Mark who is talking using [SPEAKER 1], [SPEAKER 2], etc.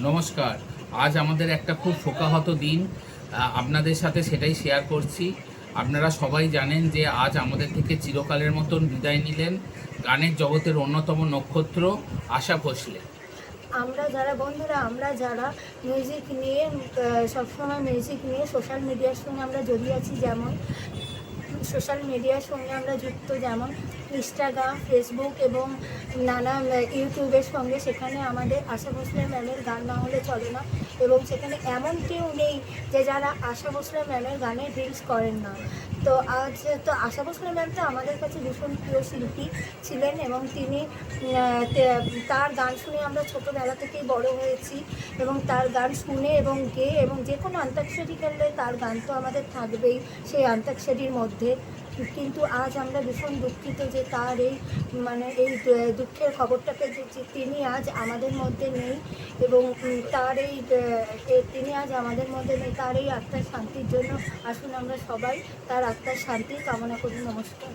[SPEAKER 1] নমস্কার। আজ আমাদের একটা খুব শোকাহত দিন, আপনাদের সাথে সেটাই শেয়ার করছি। আপনারা সবাই জানেন যে আজ আমাদের থেকে চিরকালের মতন বিদায় নিলেন গানের জগতের অন্যতম নক্ষত্র আশা ভোসলে।
[SPEAKER 2] আমরা যারা মিউজিক নিয়ে সবসময় মিউজিক নিয়ে সোশ্যাল মিডিয়ার সঙ্গে আমরা জড়িয়ে আছি, যেমন সোশ্যাল মিডিয়ার সঙ্গে আমরা যুক্ত, যেমন ইনস্টাগ্রাম, ফেসবুক এবং নানা ইউটিউবের সঙ্গে, সেখানে আমাদের আশা ভোসলে ম্যামের গান না হলে চলে না। এবং সেখানে এমন কেউ নেই যে যারা আশা ভোসলে ম্যামের গানের রিলস করেন না। তো আশা ভোসলে ম্যাম তো আমাদের কাছে ভীষণ প্রিয় শিল্পী ছিলেন এবং তিনি তার গান শুনে আমরা ছোটোবেলা থেকেই বড় হয়েছি এবং তার গান শুনে এবং গেয়ে এবং যে কোনো অন্তাক্ষরী খেললে তার গান তো আমাদের থাকবেই সেই অন্তাক্ষরীর মধ্যে। কিন্তু আজ আমরা ভীষণ দুঃখিত যে তার এই দুঃখের খবরটাকে যে তিনি আজ আমাদের মধ্যে নেই এবং তিনি আজ আমাদের মধ্যে নেই। তার এই আত্মার শান্তির জন্য আসুন আমরা সবাই তার আত্মার শান্তি কামনা করি। নমস্কার।